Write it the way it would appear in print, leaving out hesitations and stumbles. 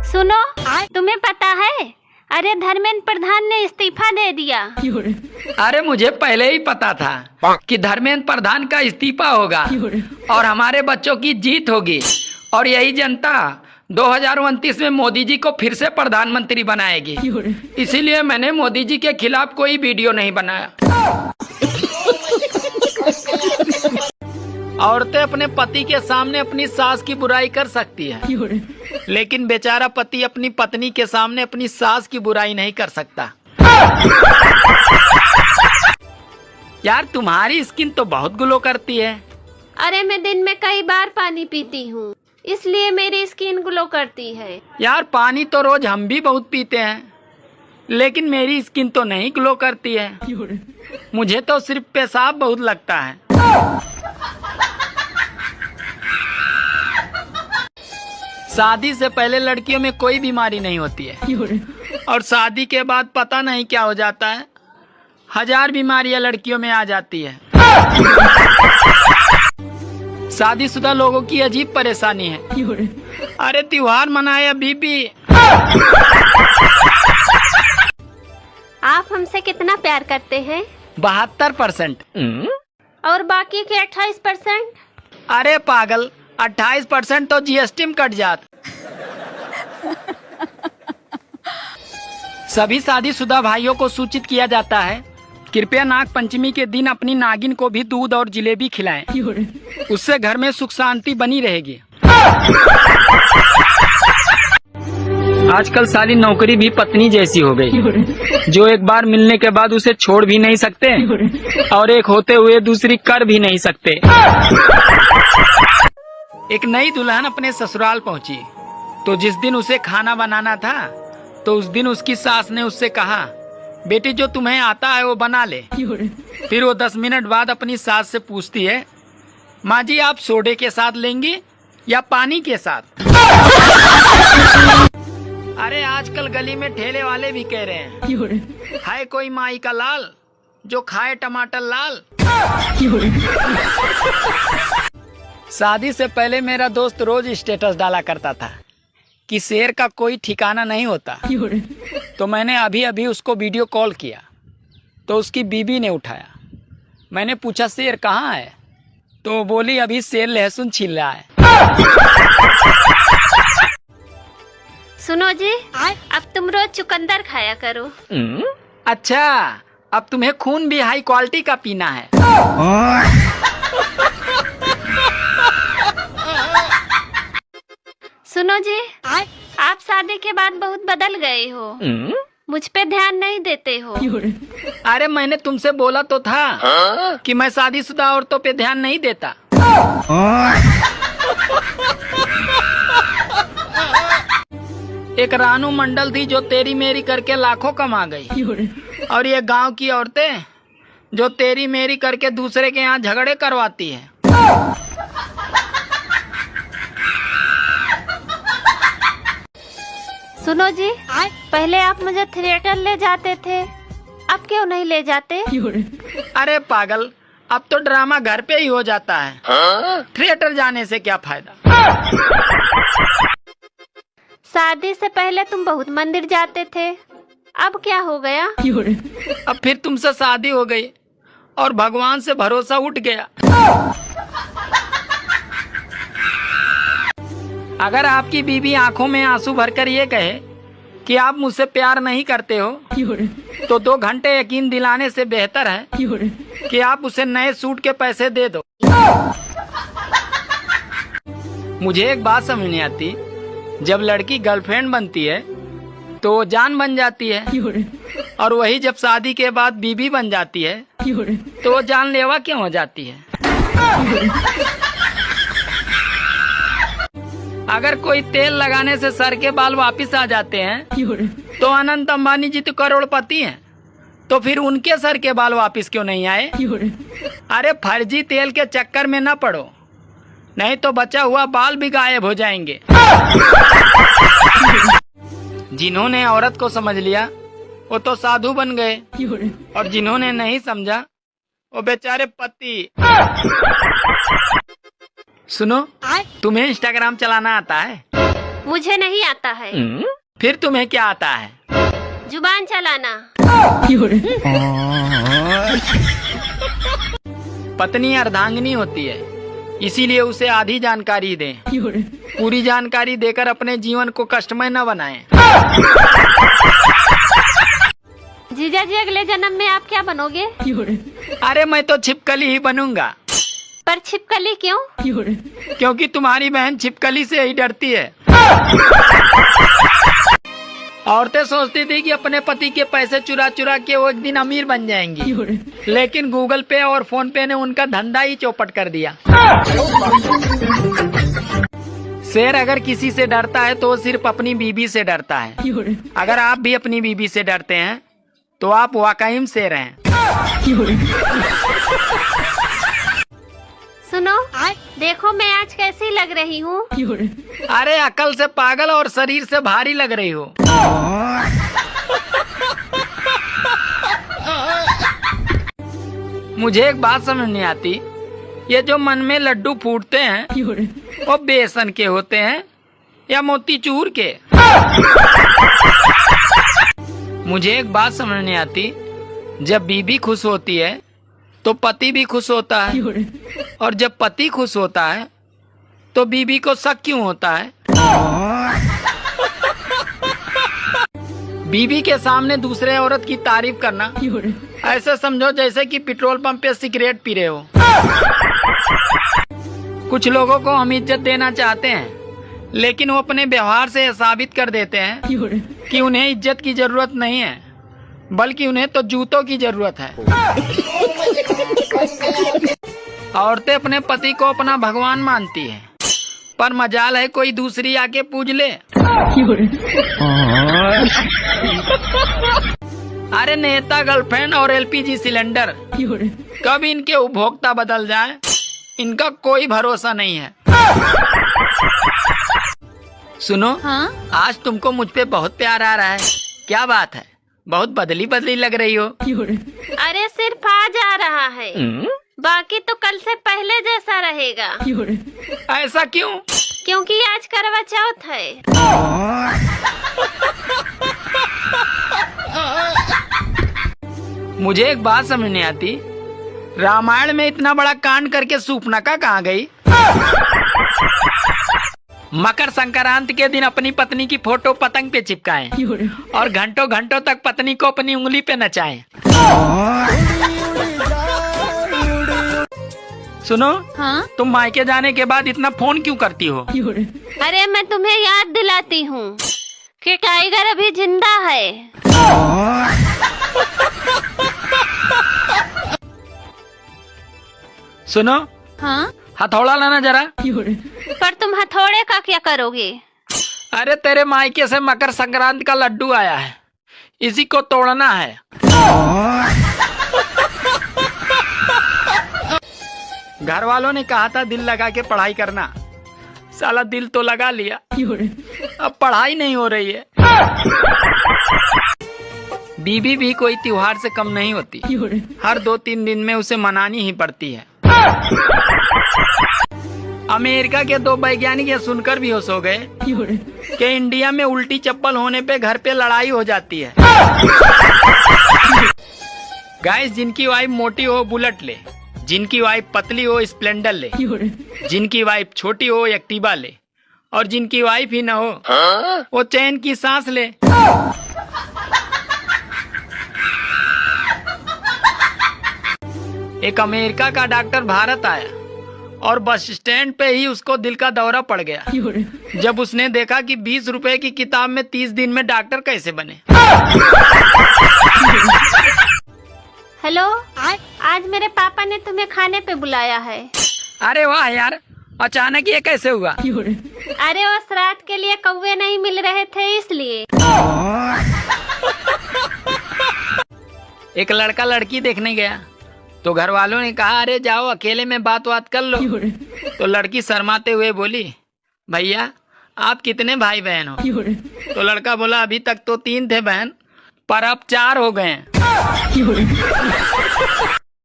सुनो, तुम्हें पता है, अरे धर्मेंद्र प्रधान ने इस्तीफा दे दिया। अरे मुझे पहले ही पता था कि धर्मेंद्र प्रधान का इस्तीफा होगा और हमारे बच्चों की जीत होगी और यही जनता 2029 में मोदी जी को फिर से प्रधानमंत्री बनाएगी। इसीलिए मैंने मोदी जी के खिलाफ कोई वीडियो नहीं बनाया। औरतें अपने पति के सामने अपनी सास की बुराई कर सकती है, लेकिन बेचारा पति अपनी पत्नी के सामने अपनी सास की बुराई नहीं कर सकता। यार तुम्हारी स्किन तो बहुत ग्लो करती है। अरे मैं दिन में कई बार पानी पीती हूँ, इसलिए मेरी स्किन ग्लो करती है। यार पानी तो रोज हम भी बहुत पीते हैं, लेकिन मेरी स्किन तो नहीं ग्लो करती है। मुझे तो सिर्फ पेशाब बहुत लगता है। शादी से पहले लड़कियों में कोई बीमारी नहीं होती है और शादी के बाद पता नहीं क्या हो जाता है, 1000 बीमारियां लड़कियों में आ जाती है। शादीशुदा लोगों की अजीब परेशानी है। अरे त्योहार मनाए बीबी। आप हमसे कितना प्यार करते हैं? 72%। और बाकी के 28%? अरे पागल, 28% तो जीएसटी में कट जात। सभी शादीशुदा भाइयों को सूचित किया जाता है, कृपया नाग पंचमी के दिन अपनी नागिन को भी दूध और जलेबी खिलाएं। उससे घर में सुख शांति बनी रहेगी। आजकल सारी नौकरी भी पत्नी जैसी हो गई, जो एक बार मिलने के बाद उसे छोड़ भी नहीं सकते और एक होते हुए दूसरी कर भी नहीं सकते। एक नई दुल्हन अपने ससुराल पहुंची, तो जिस दिन उसे खाना बनाना था तो उस दिन उसकी सास ने उससे कहा, बेटी जो तुम्हें आता है वो बना ले। फिर वो 10 मिनट बाद अपनी सास से पूछती है, माँ जी आप सोडे के साथ लेंगी या पानी के साथ? अरे आजकल गली में ठेले वाले भी कह रहे हैं, है कोई माई का लाल जो खाए टमाटर लाल। शादी से पहले मेरा दोस्त रोज स्टेटस डाला करता था कि शेर का कोई ठिकाना नहीं होता। तो मैंने अभी अभी उसको वीडियो कॉल किया तो उसकी बीबी ने उठाया। मैंने पूछा शेर कहाँ है, तो बोली अभी शेर लहसुन छील रहा है। सुनो जी, अब तुम रोज चुकंदर खाया करो। अच्छा, अब तुम्हें खून भी हाई क्वालिटी का पीना है। सुनो जी, आप शादी के बाद बहुत बदल गए हो, मुझ पे ध्यान नहीं देते हो। अरे मैंने तुमसे बोला तो था कि मैं शादीशुदा औरतों पे ध्यान नहीं देता। एक रानू मंडल थी जो तेरी मेरी करके लाखों कमा गई, और ये गांव की औरतें जो तेरी मेरी करके दूसरे के यहाँ झगड़े करवाती है। सुनो जी, पहले आप मुझे थिएटर ले जाते थे, अब क्यों नहीं ले जाते? अरे पागल, अब तो ड्रामा घर पे ही हो जाता है, थिएटर जाने से क्या फायदा। शादी से पहले तुम बहुत मंदिर जाते थे, अब क्या हो गया? अब फिर तुमसे शादी हो गई और भगवान से भरोसा उठ गया। अगर आपकी बीवी आंखों में आंसू भरकर ये कहे कि आप मुझसे प्यार नहीं करते हो, तो 2 घंटे यकीन दिलाने से बेहतर है कि आप उसे नए सूट के पैसे दे दो। मुझे एक बात समझ नहीं आती, जब लड़की गर्लफ्रेंड बनती है तो वो जान बन जाती है, और वही जब शादी के बाद बीवी बन जाती है तो वो जानलेवा क्यों हो जाती है? अगर कोई तेल लगाने से सर के बाल वापिस आ जाते हैं तो अनंत अंबानी जी तो करोड़पति हैं, तो फिर उनके सर के बाल वापिस क्यों नहीं आए? अरे फर्जी तेल के चक्कर में न पड़ो, नहीं तो बचा हुआ बाल भी गायब हो जाएंगे। जिन्होंने औरत को समझ लिया वो तो साधु बन गए, और जिन्होंने नहीं समझा वो बेचारे पति। सुनो, तुम्हें इंस्टाग्राम चलाना आता है? मुझे नहीं आता है। फिर तुम्हें क्या आता है? जुबान चलाना। पत्नी अर्धांगिनी होती है, इसीलिए उसे आधी जानकारी दें। पूरी जानकारी देकर अपने जीवन को कष्टमय न बनाएं। जीजा जी, अगले जन्म में आप क्या बनोगे? अरे मैं तो छिपकली ही बनूंगा। पर छिपकली क्यों? क्योंकि तुम्हारी बहन छिपकली से ही डरती है। औरतें सोचती थी कि अपने पति के पैसे चुरा चुरा के वो एक दिन अमीर बन जाएंगी, लेकिन गूगल पे और फोन पे ने उनका धंधा ही चौपट कर दिया। शेर अगर किसी से डरता है तो वो सिर्फ अपनी बीबी से डरता है। अगर आप भी अपनी बीबी से डरते हैं तो आप वाकई में शेर हैं। सुनो, देखो मैं आज कैसी लग रही हूँ। अरे अकल से पागल और शरीर से भारी लग रही हो। मुझे एक बात समझ नहीं आती, ये जो मन में लड्डू फूटते हैं वो बेसन के होते हैं या मोतीचूर के? मुझे एक बात समझ नहीं आती, जब बीबी खुश होती है तो पति भी खुश होता है, और जब पति खुश होता है तो बीबी को शक क्यों होता है? बीबी के सामने दूसरे औरत की तारीफ करना ऐसे समझो जैसे कि पेट्रोल पंप पे सिगरेट पी रहे हो। कुछ लोगों को हम इज्जत देना चाहते हैं, लेकिन वो अपने व्यवहार से साबित कर देते हैं कि उन्हें इज्जत की जरूरत नहीं है, बल्कि उन्हें तो जूतों की जरूरत है। औरतें अपने पति को अपना भगवान मानती हैं, पर मजाल है कोई दूसरी आके पूज ले। अरे नेता, गर्लफ्रेंड और एलपीजी सिलेंडर, कब इनके उपभोक्ता बदल जाए, इनका कोई भरोसा नहीं है। सुनो, हाँ? आज तुमको मुझ पे बहुत प्यार आ रहा है। क्या बात है, बहुत बदली बदली लग रही हो। अरे सिर्फ आज आ रहा है, बाकी तो कल से पहले जैसा रहेगा। ऐसा क्यों? क्योंकि आज करवा चौथ है। मुझे एक बात समझ नहीं आती, रामायण में इतना बड़ा कांड करके सूर्पनखा कहाँ गई? मकर संक्रांति के दिन अपनी पत्नी की फोटो पतंग पे चिपकाएं और घंटों घंटों तक पत्नी को अपनी उंगली पे नचाएं। सुनो, हाँ? तुम मायके जाने के बाद इतना फोन क्यों करती हो? अरे मैं तुम्हें याद दिलाती हूँ कि टाइगर अभी जिंदा है। सुनो, हाँ? हथौड़ा लाना जरा। पर तुम हथौड़े का क्या करोगे? अरे तेरे मायके से मकर संक्रांति का लड्डू आया है, इसी को तोड़ना है। घर वालों ने कहा था दिल लगा के पढ़ाई करना, साला दिल तो लगा लिया, अब पढ़ाई नहीं हो रही है। बीबी भी कोई त्योहार से कम नहीं होती, हर 2-3 दिन में उसे मनानी ही पड़ती है। अमेरिका के 2 वैज्ञानिक ये सुनकर भी होश हो गए कि इंडिया में उल्टी चप्पल होने पे घर पे लड़ाई हो जाती है। गाइस, जिनकी वाइफ मोटी हो बुलेट ले, जिनकी वाइफ पतली हो स्प्लेंडर ले, जिनकी वाइफ छोटी हो एक्टिवा ले, और जिनकी वाइफ ही न हो वो चैन की सांस ले। एक अमेरिका का डॉक्टर भारत आया और बस स्टैंड पे ही उसको दिल का दौरा पड़ गया, जब उसने देखा कि 20 रुपए की किताब में 30 दिन में डॉक्टर कैसे बने। हेलो, आज मेरे पापा ने तुम्हें खाने पे बुलाया है। अरे वाह यार, अचानक ये कैसे हुआ? अरे वो श्राद्ध के लिए कौवे नहीं मिल रहे थे, इसलिए। एक लड़का लड़की देखने गया तो घर वालों ने कहा अरे जाओ अकेले में बात कर लो। तो लड़की शर्माते हुए बोली, भैया आप कितने भाई बहन हो? तो लड़का बोला अभी तक तो 3 थे बहन, पर अब 4 हो गए हैं।